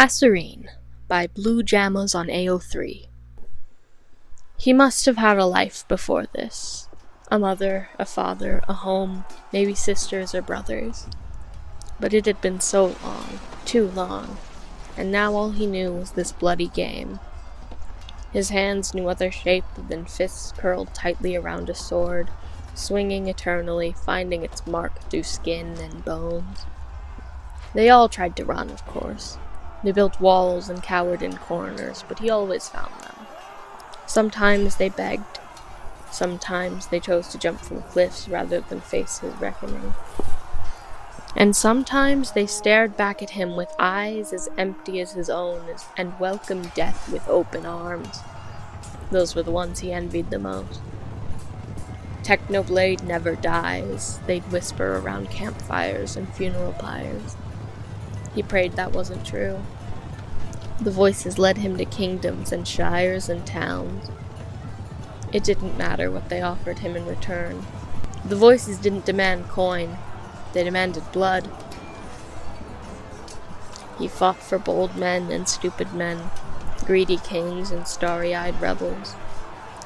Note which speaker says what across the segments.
Speaker 1: Passerine by Blue Jammas on AO3. He must have had a life before this. A mother, a father, a home, maybe sisters or brothers. But it had been so long, too long, and now all he knew was this bloody game. His hands knew other shape than fists curled tightly around a sword, swinging eternally, finding its mark through skin and bones. They all tried to run, of course. They built walls and cowered in corners, but he always found them. Sometimes they begged. Sometimes they chose to jump from cliffs rather than face his reckoning. And sometimes they stared back at him with eyes as empty as his own and welcomed death with open arms. Those were the ones he envied the most. Technoblade never dies, they'd whisper around campfires and funeral pyres. He prayed that wasn't true. The voices led him to kingdoms and shires and towns. It didn't matter what they offered him in return. The voices didn't demand coin, they demanded blood. He fought for bold men and stupid men, greedy kings and starry-eyed rebels.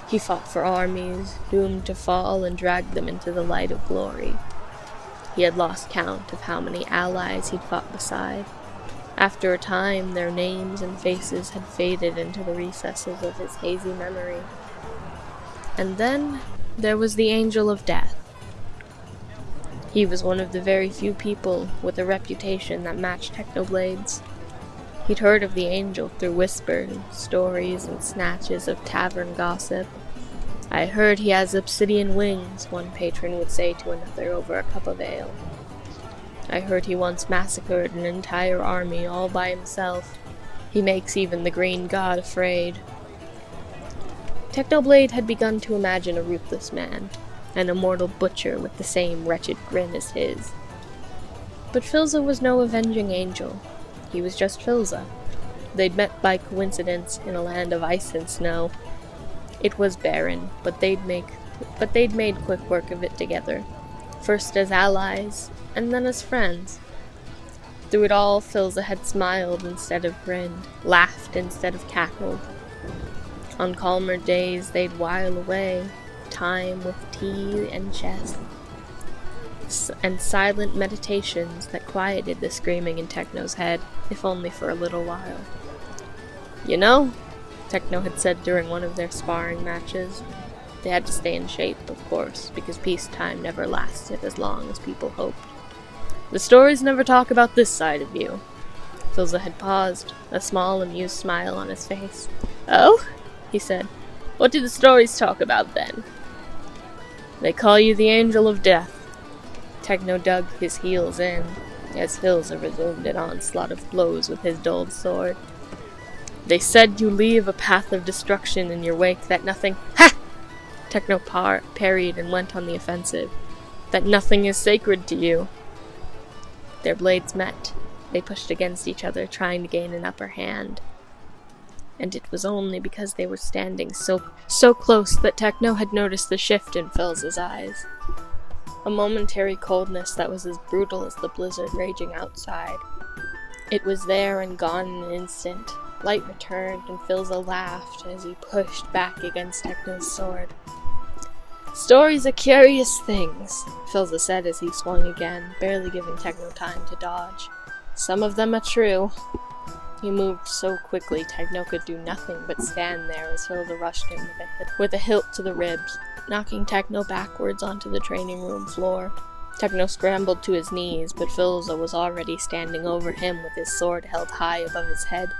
Speaker 1: He fought for armies, doomed to fall, and dragged them into the light of glory. He had lost count of how many allies he'd fought beside. After a time, their names and faces had faded into the recesses of his hazy memory. And then there was the Angel of Death. He was one of the very few people with a reputation that matched Technoblade's. He'd heard of the angel through whispers, stories, and snatches of tavern gossip. "I heard he has obsidian wings," one patron would say to another over a cup of ale. "I heard he once massacred an entire army all by himself. He makes even the green god afraid." Technoblade had begun to imagine a ruthless man, an immortal butcher with the same wretched grin as his. But Philza was no avenging angel. He was just Philza. They'd met by coincidence in a land of ice and snow. It was barren, but they'd made quick work of it together, first as allies, and then as friends. Through it all, Philza had smiled instead of grinned, laughed instead of cackled. On calmer days, they'd while away time with tea and chess, and silent meditations that quieted the screaming in Techno's head, if only for a little while. "You know," Techno had said during one of their sparring matches, they had to stay in shape, of course, because peacetime never lasted as long as people hoped. "The stories never talk about this side of you." Philza had paused, a small, amused smile on his face. "Oh?" he said. "What do the stories talk about, then?" "They call you the Angel of Death." Techno dug his heels in, as Philza resumed an onslaught of blows with his dulled sword. "They said you leave a path of destruction in your wake that nothing— Ha! Techno parried and went on the offensive. "That nothing is sacred to you." Their blades met. They pushed against each other, trying to gain an upper hand. And it was only because they were standing so close that Techno had noticed the shift in Philza's eyes. A momentary coldness that was as brutal as the blizzard raging outside. It was there and gone in an instant. Light returned, and Philza laughed as he pushed back against Techno's sword. "Stories are curious things," Philza said as he swung again, barely giving Techno time to dodge. "Some of them are true." He moved so quickly Techno could do nothing but stand there as Philza rushed him with a hilt to the ribs, knocking Techno backwards onto the training room floor. Techno scrambled to his knees, but Philza was already standing over him with his sword held high above his head,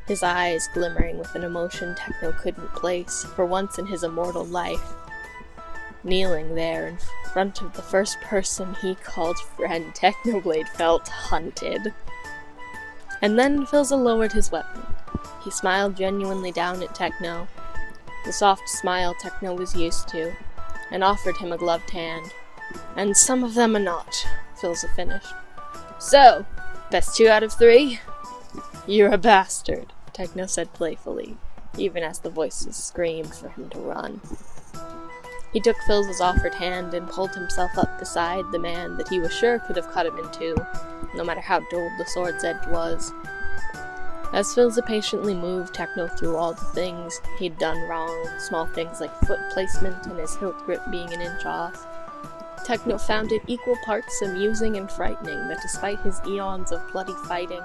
Speaker 1: his eyes glimmering with an emotion Techno couldn't place, for once in his immortal life. Kneeling there in front of the first person he called friend, Technoblade felt hunted. And then Philza lowered his weapon. He smiled genuinely down at Techno, the soft smile Techno was used to, and offered him a gloved hand. "And some of them are not," Philza finished. "So, best 2 out of 3? "You're a bastard," Techno said playfully, even as the voices screamed for him to run. He took Philza's offered hand and pulled himself up beside the man that he was sure could have cut him in two, no matter how dull the sword's edge was. As Philza patiently moved Techno through all the things he'd done wrong, small things like foot placement and his hilt grip being an inch off, Techno found it equal parts amusing and frightening that despite his eons of bloody fighting,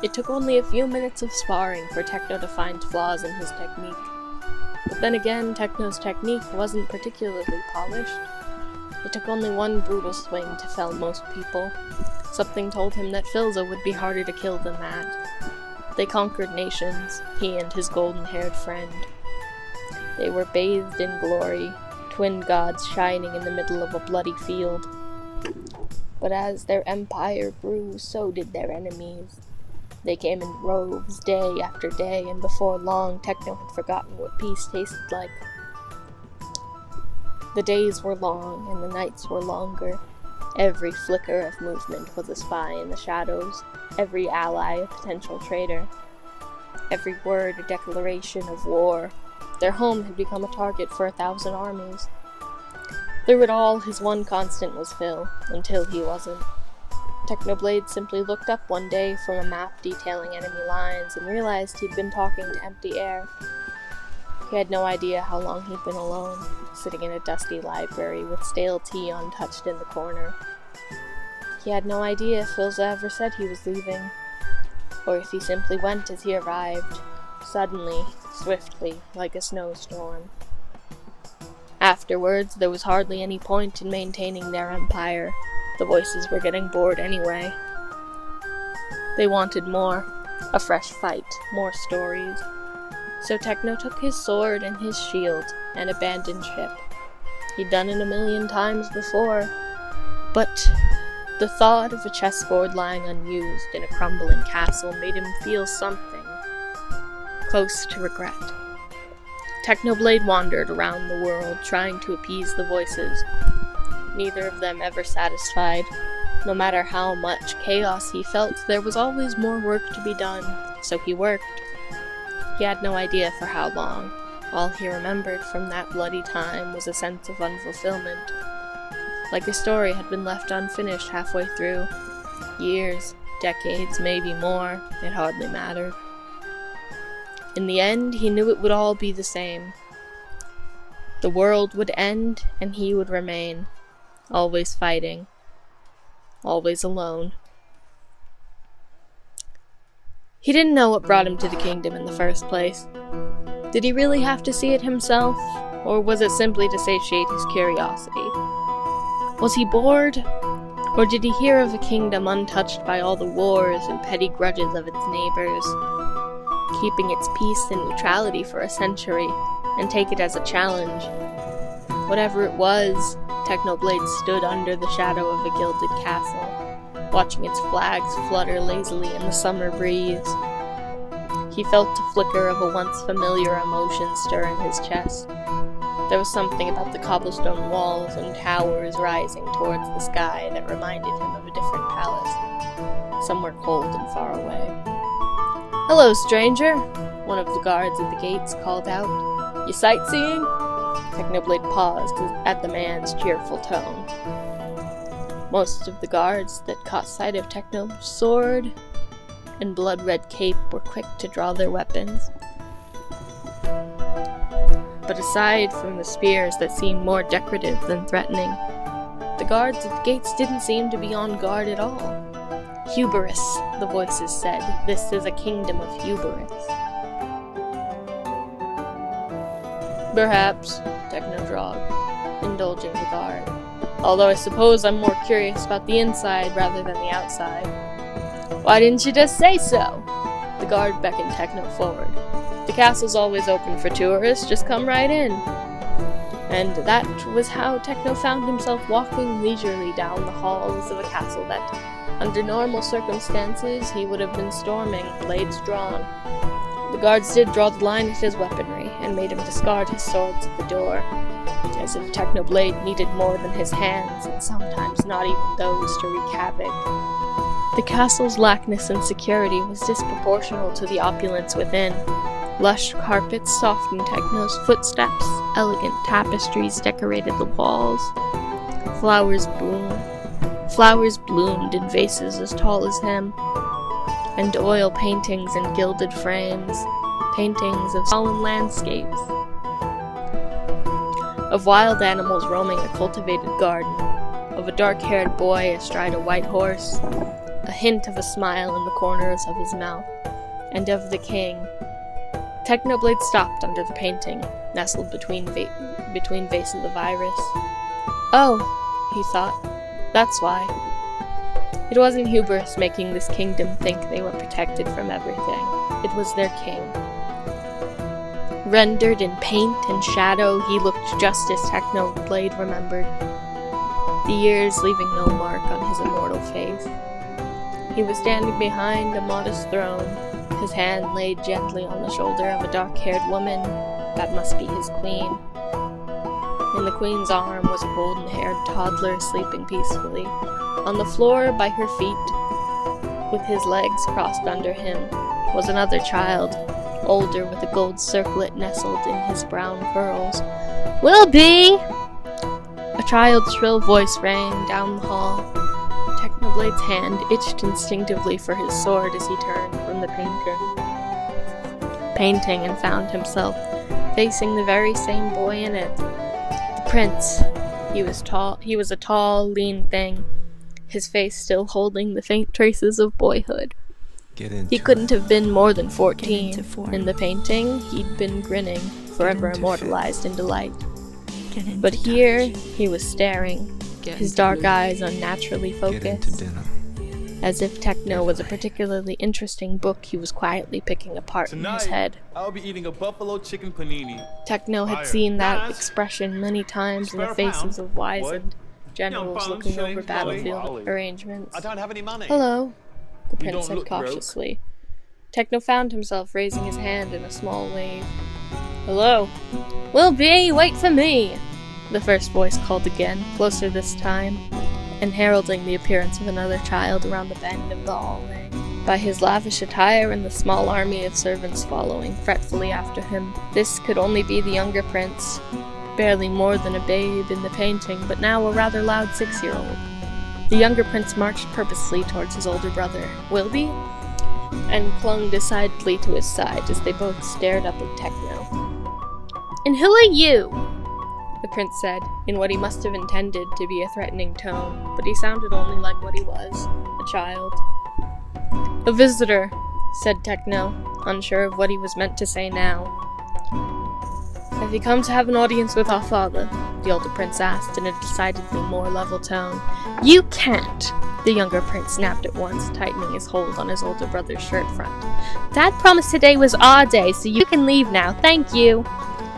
Speaker 1: it took only a few minutes of sparring for Techno to find flaws in his technique. But then again, Techno's technique wasn't particularly polished. It took only one brutal swing to fell most people. Something told him that Philza would be harder to kill than that. They conquered nations, he and his golden-haired friend. They were bathed in glory, twin gods shining in the middle of a bloody field. But as their empire grew, so did their enemies. They came in droves, day after day, and before long, Techno had forgotten what peace tasted like. The days were long, and the nights were longer. Every flicker of movement was a spy in the shadows, every ally a potential traitor. Every word a declaration of war. Their home had become a target for 1,000 armies. Through it all, his one constant was Phil, until he wasn't. Technoblade simply looked up one day from a map detailing enemy lines and realized he'd been talking to empty air. He had no idea how long he'd been alone, sitting in a dusty library with stale tea untouched in the corner. He had no idea if Philza ever said he was leaving, or if he simply went as he arrived, suddenly, swiftly, like a snowstorm. Afterwards, there was hardly any point in maintaining their empire. The voices were getting bored anyway. They wanted more, a fresh fight, more stories. So Techno took his sword and his shield and abandoned ship. He'd done it 1,000,000 times before, but the thought of a chessboard lying unused in a crumbling castle made him feel something close to regret. Technoblade wandered around the world, trying to appease the voices. Neither of them ever satisfied. No matter how much chaos he felt, there was always more work to be done, so he worked. He had no idea for how long. All he remembered from that bloody time was a sense of unfulfillment. Like a story had been left unfinished halfway through. Years, decades, maybe more, it hardly mattered. In the end, he knew it would all be the same. The world would end, and he would remain. Always fighting. Always alone. He didn't know what brought him to the kingdom in the first place. Did he really have to see it himself, or was it simply to satiate his curiosity? Was he bored, or did he hear of a kingdom untouched by all the wars and petty grudges of its neighbors, keeping its peace and neutrality for a century, and take it as a challenge? Whatever it was, Technoblade stood under the shadow of a gilded castle, watching its flags flutter lazily in the summer breeze. He felt a flicker of a once familiar emotion stir in his chest. There was something about the cobblestone walls and towers rising towards the sky that reminded him of a different palace, somewhere cold and far away. "Hello, stranger," one of the guards at the gates called out. "You sightseeing?" Technoblade paused at the man's cheerful tone. Most of the guards that caught sight of Techno's sword and blood-red cape were quick to draw their weapons. But aside from the spears that seemed more decorative than threatening, the guards at the gates didn't seem to be on guard at all. "Hubris," the voices said. "This is a kingdom of hubris." "Perhaps," Techno drawled, indulging the guard. "Although I suppose I'm more curious about the inside rather than the outside." "Why didn't you just say so?" The guard beckoned Techno forward. "The castle's always open for tourists, just come right in." And that was how Techno found himself walking leisurely down the halls of a castle that, under normal circumstances, he would have been storming, blades drawn. The guards did draw the line at his weaponry, and made him discard his swords at the door, as if Technoblade needed more than his hands, and sometimes not even those, to wreak havoc. The castle's lackness in security was disproportional to the opulence within. Lush carpets softened Techno's footsteps, elegant tapestries decorated the walls. Flowers bloomed in vases as tall as him, and oil paintings in gilded frames, paintings of solemn landscapes, of wild animals roaming a cultivated garden, of a dark-haired boy astride a white horse, a hint of a smile in the corners of his mouth, and of the king. Technoblade stopped under the painting, nestled between vases of iris. Oh, he thought, that's why. It wasn't hubris making this kingdom think they were protected from everything. It was their king. Rendered in paint and shadow, he looked just as Technoblade remembered, the years leaving no mark on his immortal face. He was standing behind a modest throne, his hand laid gently on the shoulder of a dark-haired woman. That must be his queen. In the queen's arm was a golden-haired toddler sleeping peacefully. On the floor by her feet, with his legs crossed under him, was another child, older with a gold circlet nestled in his brown curls. "Wilby!" A child's shrill voice rang down the hall. Technoblade's hand itched instinctively for his sword as he turned from the painting and found himself facing the very same boy in it. The prince. He was a tall, lean thing, his face still holding the faint traces of boyhood. He couldn't have been more than 14. In the painting, he'd been grinning, forever immortalized in delight. But here, he was staring, his dark eyes unnaturally focused, as if Techno was a particularly interesting book he was quietly picking apart in his head.
Speaker 2: I'll be eating a buffalo chicken panini.
Speaker 1: Techno had seen that expression many times in the faces of wizened generals looking over battlefield arrangements.
Speaker 2: I don't have any money.
Speaker 1: "Hello," the prince said cautiously. Techno found himself raising his hand in a small wave. "Hello." "Wilby, wait for me!" the first voice called again, closer this time, and heralding the appearance of another child around the bend of the hallway. By his lavish attire and the small army of servants following fretfully after him, this could only be the younger prince, barely more than a babe in the painting, but now a rather loud 6-year-old. The younger prince marched purposely towards his older brother, Wilby, and clung decidedly to his side as they both stared up at Techno. "And who are you?" the prince said, in what he must have intended to be a threatening tone, but he sounded only like what he was, a child. "A visitor," said Techno, unsure of what he was meant to say now. "Have you come to have an audience with our father?" the older prince asked in a decidedly more level tone. "You can't!" the younger prince snapped at once, tightening his hold on his older brother's shirt front. "Dad promised today was our day, so you can leave now, thank you."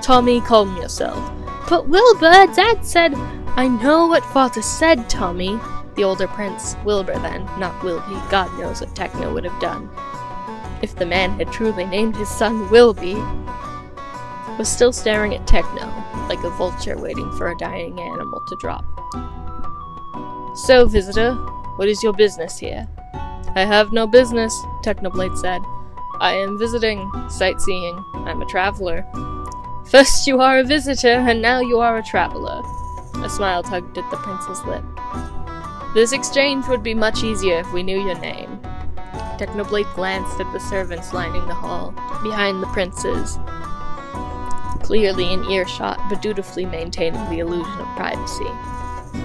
Speaker 1: "Tommy, calm yourself." "But Wilbur, Dad said—" "I know what father said, Tommy," the older prince, Wilbur then, not Wilby, God knows what Techno would have done if the man had truly named his son Wilby, was still staring at Techno, like a vulture waiting for a dying animal to drop. "So, visitor, what is your business here?" "I have no business," Technoblade said. "I am visiting, sightseeing. I'm a traveler." "First you are a visitor, and now you are a traveler." A smile tugged at the prince's lip. "This exchange would be much easier if we knew your name." Technoblade glanced at the servants lining the hall, behind the princes, clearly in earshot, but dutifully maintaining the illusion of privacy.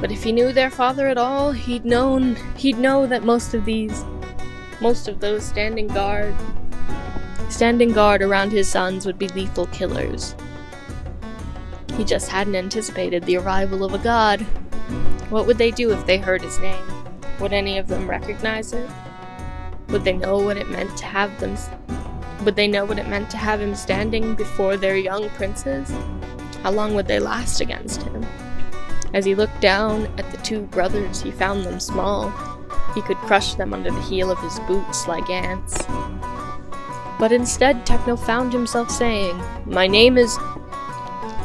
Speaker 1: But if he knew their father at all, he'd know that most of those standing guard around his sons would be lethal killers. He just hadn't anticipated the arrival of a god. What would they do if they heard his name? Would any of them recognize it? Would they know what it meant to have him standing before their young princes? How long would they last against him? As he looked down at the two brothers, he found them small. He could crush them under the heel of his boots like ants. But instead, Techno found himself saying, "My name is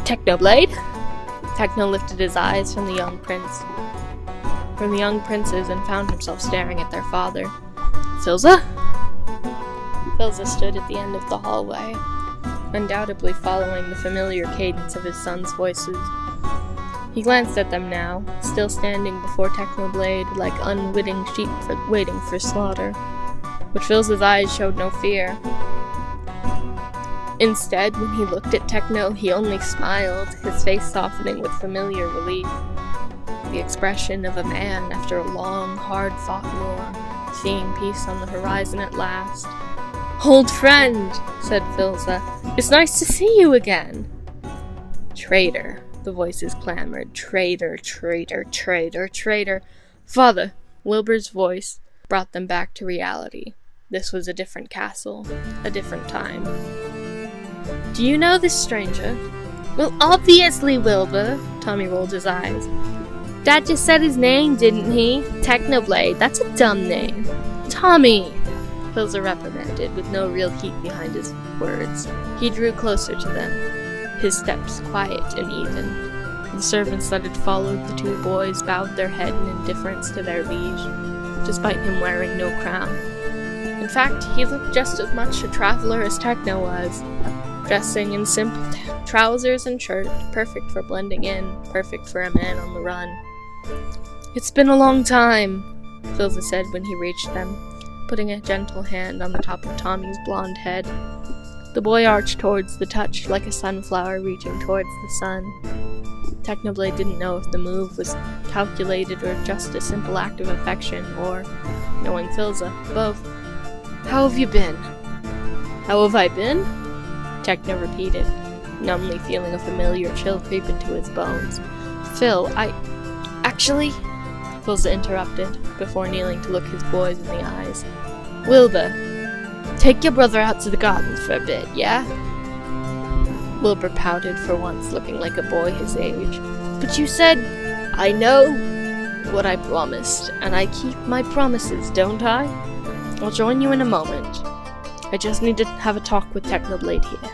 Speaker 1: Technoblade?" Techno lifted his eyes from the young princes, and found himself staring at their father. "Filza?" Filza stood at the end of the hallway, undoubtedly following the familiar cadence of his sons' voices. He glanced at them now, still standing before Technoblade like unwitting sheep waiting for slaughter. But Phil's eyes showed no fear. Instead, when he looked at Techno, he only smiled, his face softening with familiar relief. The expression of a man after a long, hard-fought war, seeing peace on the horizon at last. "Old friend," said Philza, "it's nice to see you again." "Traitor," the voices clamored. "Traitor, traitor, traitor, traitor." "Father," Wilbur's voice brought them back to reality. This was a different castle, a different time. "Do you know this stranger?" "Well, obviously, Wilbur." Tommy rolled his eyes. "Dad just said his name, didn't he? Technoblade, that's a dumb name." "Tommy!" Philza reprimanded, with no real heat behind his words. He drew closer to them, his steps quiet and even. The servants that had followed the two boys bowed their head in indifference to their liege, despite him wearing no crown. In fact, he looked just as much a traveler as Techno was, dressing in simple trousers and shirt, perfect for blending in, perfect for a man on the run. "It's been a long time," Philza said when he reached them, putting a gentle hand on the top of Tommy's blonde head. The boy arched towards the touch like a sunflower reaching towards the sun. Technoblade didn't know if the move was calculated or just a simple act of affection, or, knowing Philza, both. "How have you been?" "How have I been?" Techno repeated, numbly feeling a familiar chill creep into his bones. "Phil, Actually," Philza interrupted, before kneeling to look his boys in the eyes. "Wilbur, take your brother out to the gardens for a bit, yeah?" Wilbur pouted for once, looking like a boy his age. "But you said—" "I know what I promised, and I keep my promises, don't I? I'll join you in a moment. I just need to have a talk with Technoblade here."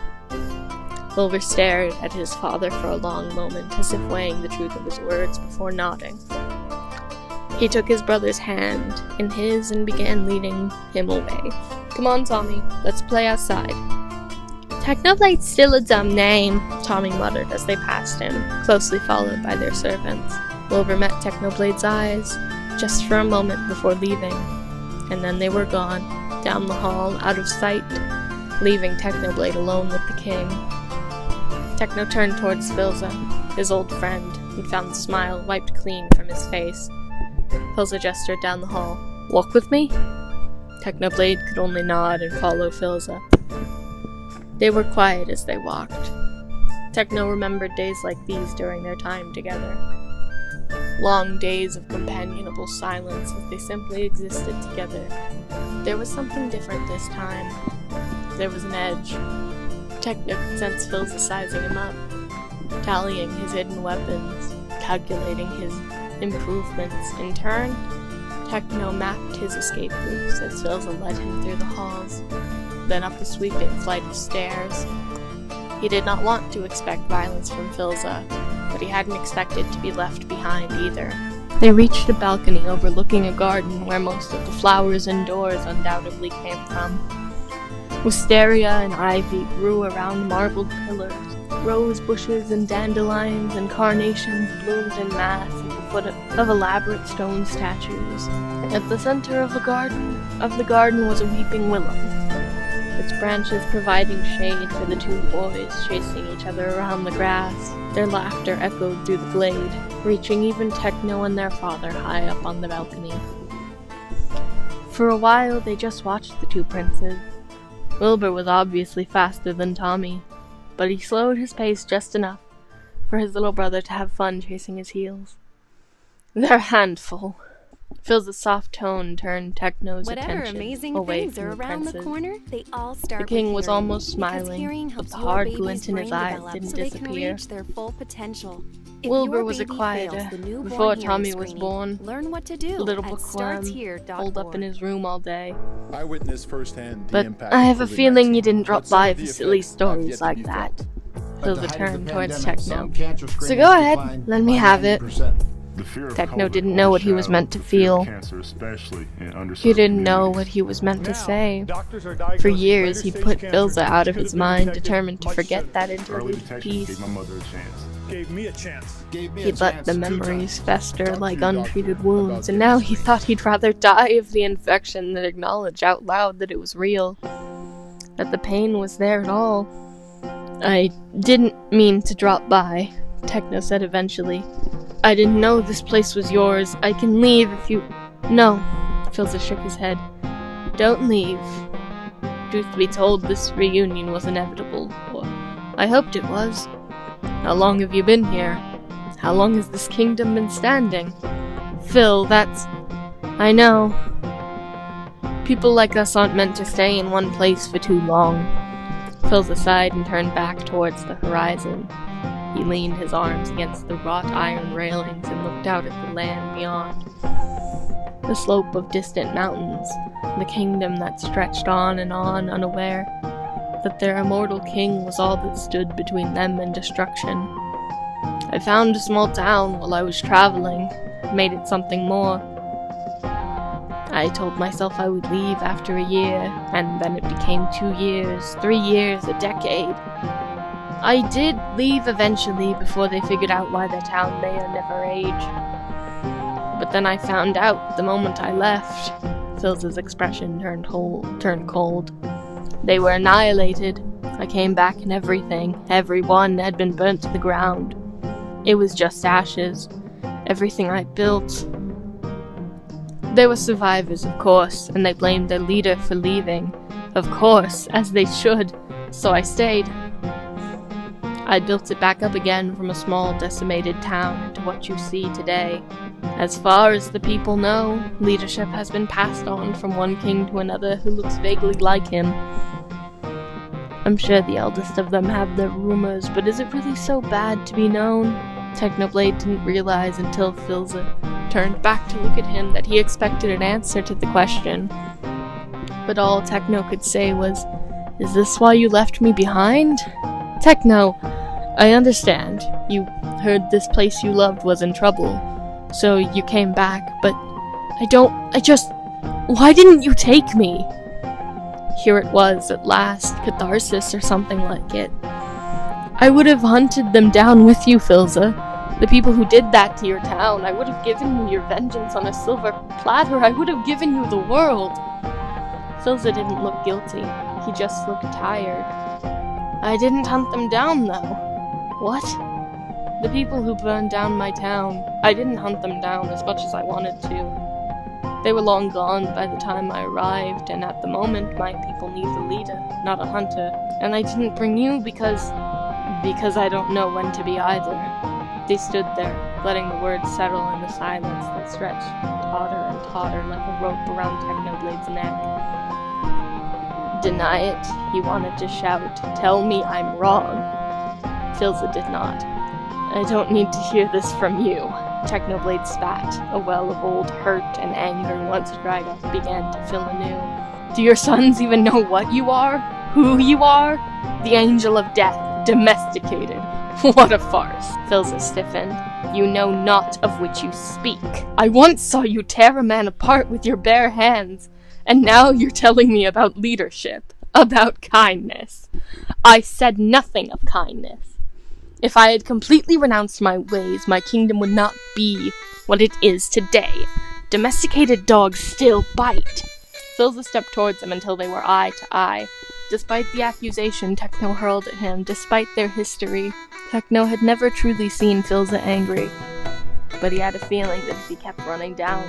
Speaker 1: Wilbur stared at his father for a long moment, as if weighing the truth of his words before nodding. He took his brother's hand in his and began leading him away. "Come on, Tommy, let's play outside." "Technoblade's still a dumb name," Tommy muttered as they passed him, closely followed by their servants. Wilbur met Technoblade's eyes, just for a moment before leaving, and then they were gone, down the hall, out of sight, leaving Technoblade alone with the king. Techno turned towards Philza, his old friend, and found the smile wiped clean from his face. Philza gestured down the hall. "Walk with me?" Technoblade could only nod and follow Philza. They were quiet as they walked. Techno remembered days like these during their time together. Long days of companionable silence as they simply existed together. There was something different this time. There was an edge. Techno could sense Philza sizing him up, tallying his hidden weapons, calculating his improvements. In turn, Techno mapped his escape routes as Philza led him through the halls, then up a sweeping flight of stairs. He did not want to expect violence from Philza, but he hadn't expected to be left behind either. They reached a balcony overlooking a garden where most of the flowers and doors undoubtedly came from. Wisteria and ivy grew around marbled pillars. Rose bushes and dandelions and carnations bloomed en masse at the foot of elaborate stone statues. At the center of the garden was a weeping willow, its branches providing shade for the two boys chasing each other around the grass. Their laughter echoed through the glade, reaching even Techno and their father high up on the balcony. For a while, they just watched the two princes. Wilbur was obviously faster than Tommy, but he slowed his pace just enough for his little brother to have fun chasing his heels. "They're a handful." Phil's soft tone turned Techno's attention
Speaker 3: amazing
Speaker 1: away
Speaker 3: things
Speaker 1: from
Speaker 3: are
Speaker 1: the
Speaker 3: around
Speaker 1: princes.
Speaker 3: the corner, they all start
Speaker 1: The king
Speaker 3: with
Speaker 1: was
Speaker 3: hearing,
Speaker 1: almost
Speaker 3: because
Speaker 1: smiling,
Speaker 3: hearing
Speaker 1: but
Speaker 3: helps
Speaker 1: the
Speaker 3: your
Speaker 1: hard
Speaker 3: baby's
Speaker 1: glint in his
Speaker 3: brain
Speaker 1: eyes
Speaker 3: develop
Speaker 1: didn't
Speaker 3: so they can
Speaker 1: disappear.
Speaker 3: reach their full potential. If
Speaker 1: Wilbur
Speaker 3: your
Speaker 1: was a
Speaker 3: baby
Speaker 1: quieter.
Speaker 3: fails the newborn
Speaker 1: Before
Speaker 3: hearing
Speaker 1: Tommy was
Speaker 3: screening,
Speaker 1: born,
Speaker 3: learn what to do
Speaker 1: the little
Speaker 3: at
Speaker 1: bookworm
Speaker 3: startshere.org.
Speaker 1: holed up in his room all day.
Speaker 4: I witnessed firsthand the
Speaker 1: But
Speaker 4: impact
Speaker 1: I
Speaker 4: of
Speaker 1: have a
Speaker 4: COVID-19,
Speaker 1: feeling you didn't drop
Speaker 4: but some
Speaker 1: by
Speaker 4: of
Speaker 1: for
Speaker 4: the
Speaker 1: silly
Speaker 4: effects have
Speaker 1: stories
Speaker 4: yet to
Speaker 1: like
Speaker 4: be
Speaker 1: that.
Speaker 4: felt.
Speaker 1: Philza turned towards Techno.
Speaker 4: So
Speaker 1: So go ahead, let me have it. Techno didn't know what he was meant to feel. He didn't know what he was meant to say. For years, he put Philza out of his mind, determined to forget that interlude of peace.
Speaker 4: Gave me a chance.
Speaker 1: He'd let the memories fester like untreated wounds, and now he thought he'd rather die of the infection than acknowledge out loud that it was real, that the pain was there at all. "I didn't mean to drop by," Techno said eventually. "I didn't know this place was yours. I can leave if you—" "No," Filza shook his head. "Don't leave. Truth be told, this reunion was inevitable. Or I hoped it was. How long have you been here? How long has this kingdom been standing? Phil, that's... I know. People like us aren't meant to stay in one place for too long." Philza sighed and turned back towards the horizon. He leaned his arms against the wrought iron railings and looked out at the land beyond. The slope of distant mountains, the kingdom that stretched on, unaware that their immortal king was all that stood between them and destruction. "I found a small town while I was traveling, made it something more. I told myself I would leave after a year, and then it became 2 years, 3 years, a decade. I did leave eventually before they figured out why their town may or never age. But then I found out the moment I left." Phil's expression turned cold. "They were annihilated. I came back and everyone had been burnt to the ground. It was just ashes. Everything I built. There were survivors, of course, and they blamed their leader for leaving. Of course, as they should, so I stayed. I built it back up again from a small, decimated town into what you see today. As far as the people know, leadership has been passed on from one king to another who looks vaguely like him. I'm sure the eldest of them have their rumors, but is it really so bad to be known?" Technoblade didn't realize until Filza turned back to look at him that he expected an answer to the question. But all Techno could say was, "Is this why you left me behind?" "Techno, I understand. You heard this place you loved was in trouble, so you came back, but why didn't you take me?" Here it was, at last, catharsis or something like it. "I would have hunted them down with you, Filza. The people who did that to your town. I would have given you your vengeance on a silver platter. I would have given you the world." Filza didn't look guilty. He just looked tired. "I didn't hunt them down, though." "What?" "The people who burned down my town. I didn't hunt them down as much as I wanted to. They were long gone by the time I arrived, and at the moment my people need a leader, not a hunter. And I didn't bring you because I don't know when to be either." They stood there, letting the words settle in the silence that stretched tauter and tauter like a rope around Technoblade's neck. "Deny it," he wanted to shout. "Tell me I'm wrong." Filza did not. "I don't need to hear this from you." Technoblade spat. A well of old hurt and anger, once dried up, began to fill anew. "Do your sons even know what you are? Who you are? The angel of death, domesticated. What a farce." Filza stiffened. "You know not of which you speak. I once saw you tear a man apart with your bare hands, and now you're telling me about leadership, about kindness. I said nothing of kindness. If I had completely renounced my ways, my kingdom would not be what it is today. Domesticated dogs still bite." Filza stepped towards him until they were eye to eye. Despite the accusation Techno hurled at him, despite their history, Techno had never truly seen Filza angry. But he had a feeling that if he kept running down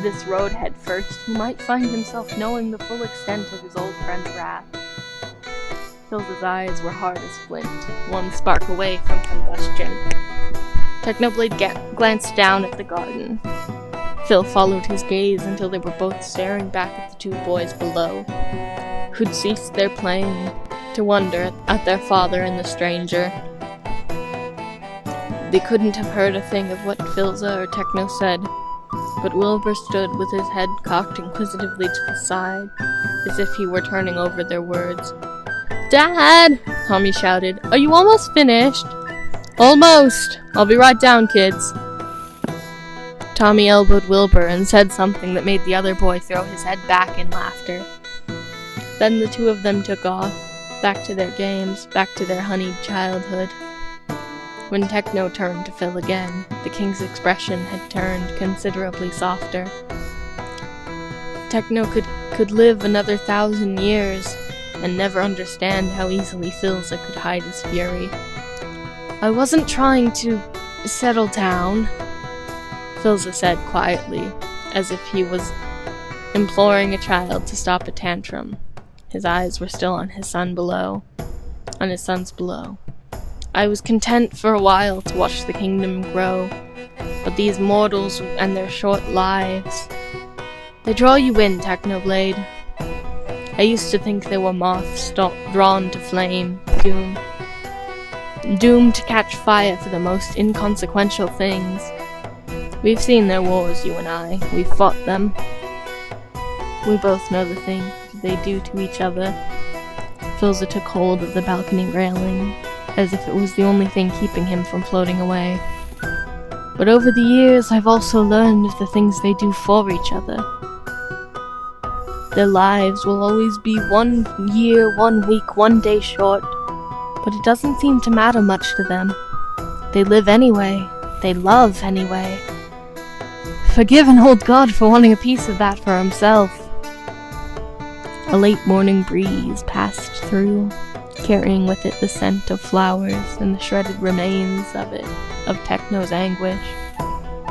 Speaker 1: this road head first, he might find himself knowing the full extent of his old friend's wrath. Filza's eyes were hard as flint, one spark away from combustion. Technoblade glanced down at the garden. Phil followed his gaze until they were both staring back at the two boys below, who'd ceased their playing to wonder at their father and the stranger. They couldn't have heard a thing of what Filza or Techno said, but Wilbur stood with his head cocked inquisitively to the side, as if he were turning over their words. "Dad!" Tommy shouted. "Are you almost finished?" "Almost! I'll be right down, kids." Tommy elbowed Wilbur and said something that made the other boy throw his head back in laughter. Then the two of them took off, back to their games, back to their honeyed childhood. When Techno turned to Phil again, the king's expression had turned considerably softer. Techno could live another 1,000 years and never understand how easily Philza could hide his fury. I wasn't trying to settle down, Philza said quietly, as if he was imploring a child to stop a tantrum. His eyes were still on his sons below. I was content for a while to watch the kingdom grow, but these mortals and their short lives, they draw you in, Technoblade. I used to think they were moths drawn to flame, doomed to catch fire for the most inconsequential things. We've seen their wars, you and I. We've fought them. We both know the things they do to each other. Philza took hold of the balcony railing, as if it was the only thing keeping him from floating away. But over the years, I've also learned of the things they do for each other. Their lives will always be 1 year, 1 week, 1 day short, but it doesn't seem to matter much to them. They live anyway. They love anyway. Forgive an old god for wanting a piece of that for himself. A late morning breeze passed through, carrying with it the scent of flowers and the shredded remains of Techno's anguish.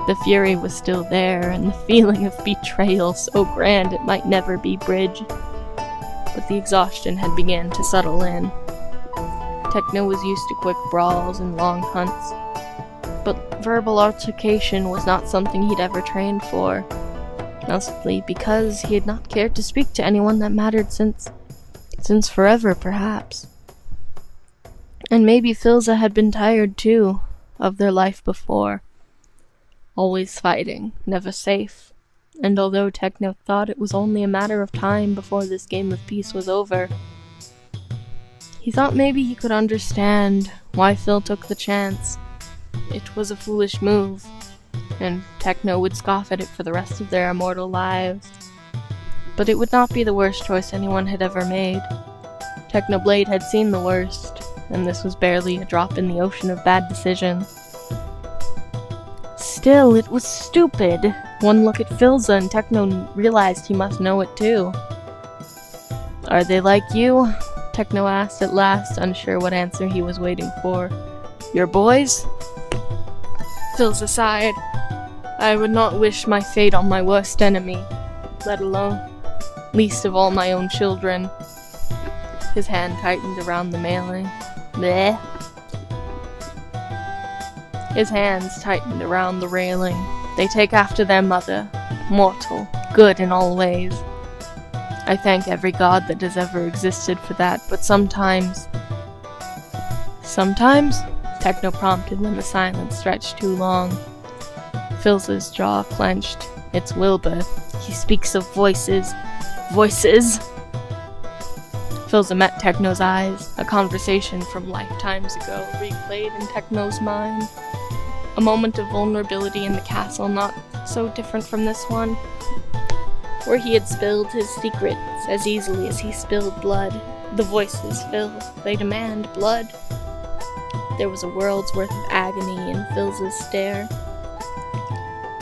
Speaker 1: The fury was still there, and the feeling of betrayal so grand it might never be bridged. But the exhaustion had begun to settle in. Techno was used to quick brawls and long hunts, but verbal altercation was not something he'd ever trained for, mostly because he had not cared to speak to anyone that mattered since forever, perhaps. And maybe Philza had been tired, too, of their life before. Always fighting, never safe. And although Techno thought it was only a matter of time before this game of peace was over, he thought maybe he could understand why Phil took the chance. It was a foolish move, and Techno would scoff at it for the rest of their immortal lives. But it would not be the worst choice anyone had ever made. Technoblade had seen the worst, and this was barely a drop in the ocean of bad decisions. Still, it was stupid. One look at Philza and Techno realized he must know it too. Are they like you? Techno asked at last, unsure what answer he was waiting for. Your boys? Philza sighed. I would not wish my fate on my worst enemy, least of all my own children. His hand tightened around the mailing. Bleh. His hands tightened around the railing. They take after their mother, mortal, good in all ways. I thank every god that has ever existed for that, but sometimes... Sometimes? Techno prompted when the silence stretched too long. Philza's jaw clenched. It's Wilbur. He speaks of voices. Voices! Philza met Techno's eyes. A conversation from lifetimes ago replayed in Techno's mind. A moment of vulnerability in the castle, not so different from this one, where he had spilled his secrets as easily as he spilled blood. The voices fill, they demand blood. There was a world's worth of agony in Philza's stare,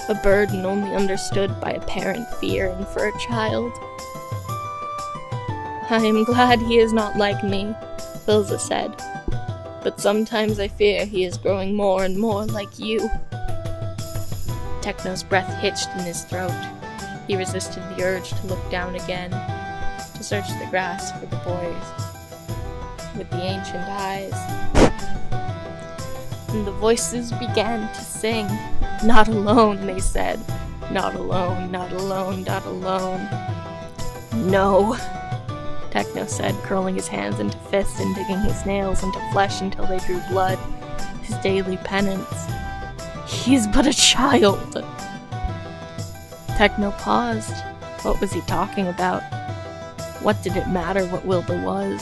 Speaker 1: a burden only understood by a parent fearing for a child. I am glad he is not like me, Philza said. But sometimes I fear he is growing more and more like you. Techno's breath hitched in his throat. He resisted the urge to look down again, to search the grass for the boys with the ancient eyes. And the voices began to sing. Not alone, they said. Not alone, not alone, not alone. No. Techno said, curling his hands into fists and digging his nails into flesh until they drew blood. His daily penance. He is but a child! Techno paused. What was he talking about? What did it matter what Wilbur was?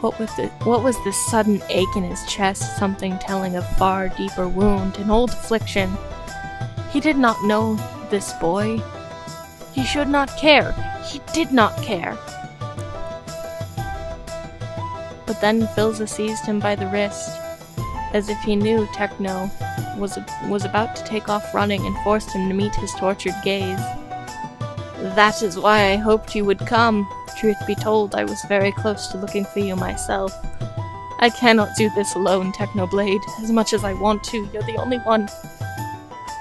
Speaker 1: What was this sudden ache in his chest, something telling of far deeper wound, an old affliction? He did not know this boy. He should not care. He did not care. But then Philza seized him by the wrist. as if he knew Techno was about to take off running and forced him to meet his tortured gaze. That is why I hoped you would come. Truth be told, I was very close to looking for you myself. I cannot do this alone, Technoblade. As much as I want to, you're the only one.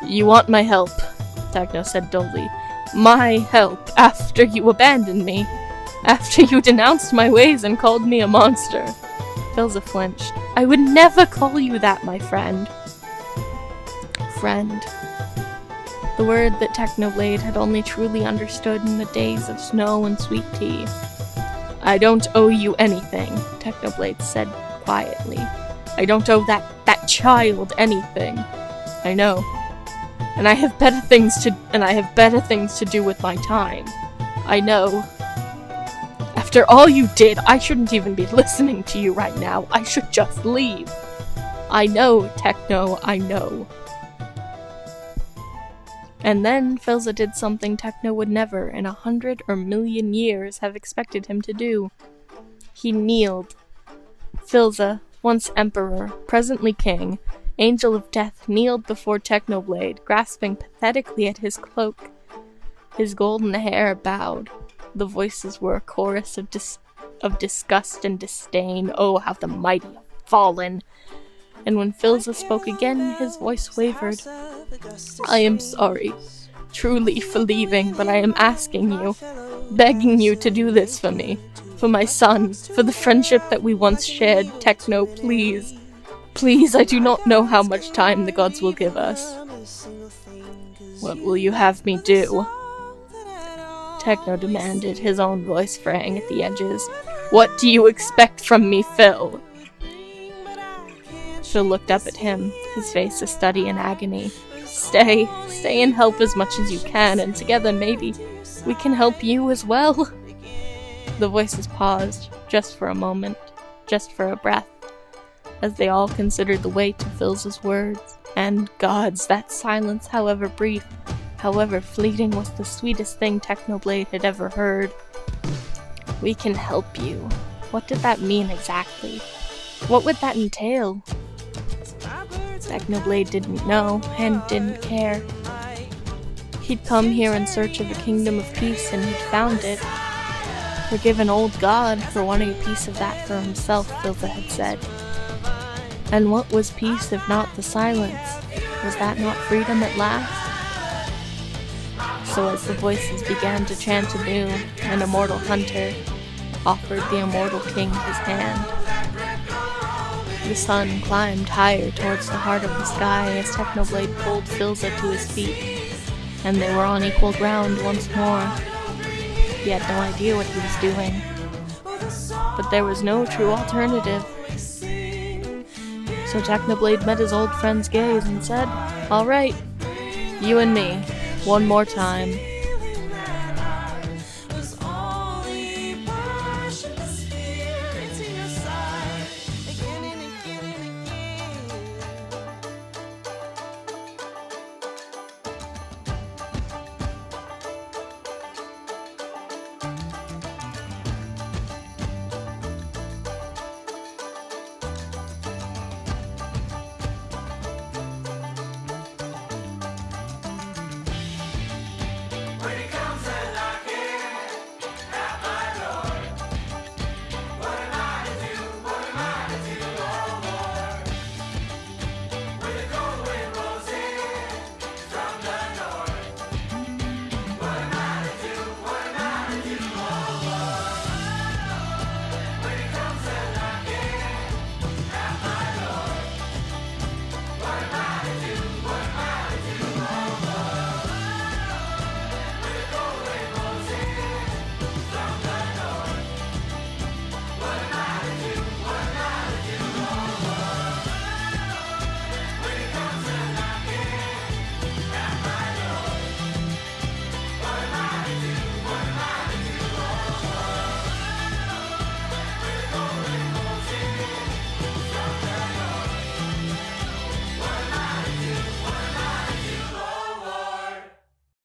Speaker 1: You want my help, Techno said dully. My help, after you abandoned me. After you denounced my ways and called me a monster. Philza flinched. I would never call you that, my friend. Friend. The word that Technoblade had only truly understood in the days of snow and sweet tea. I don't owe you anything, Technoblade said quietly. I don't owe that child anything. I know. And I have better things to do with my time. I know. After all you did, I shouldn't even be listening to you right now. I should just leave. I know, Techno, I know. And then Philza did something Techno would never, in 100 or million years, have expected him to do. He kneeled. Philza, once Emperor, presently King, Angel of Death, kneeled before Technoblade, grasping pathetically at his cloak. His golden hair bowed. The voices were a chorus of disgust and disdain. Oh, how the mighty have fallen! And when Philza spoke again, his voice wavered. I am sorry, truly, for leaving, but I am asking you, begging you to do this for me. For my son, for the friendship that we once shared. Techno, please. Please, I do not know how much time the gods will give us. What will you have me do? Techno demanded, his own voice fraying at the edges. What do you expect from me, Phil? Phil looked up at him, his face a study in agony. Stay and help as much as you can, and together maybe we can help you as well. The voices paused, just for a moment, just for a breath, as they all considered the weight of Phil's words. And gods, that silence, however brief, however fleeting, was the sweetest thing Technoblade had ever heard. We can help you. What did that mean exactly? What would that entail? Technoblade didn't know, and didn't care. He'd come here in search of a kingdom of peace, and he'd found it. Forgive an old god for wanting a piece of that for himself, Philza had said. And what was peace if not the silence? Was that not freedom at last? So as the voices began to chant anew, an immortal hunter offered the immortal king his hand. The sun climbed higher towards the heart of the sky as Technoblade pulled Philza to his feet, and they were on equal ground once more. He had no idea what he was doing, but there was no true alternative. So Technoblade met his old friend's gaze and said, "All right, you and me, one more time."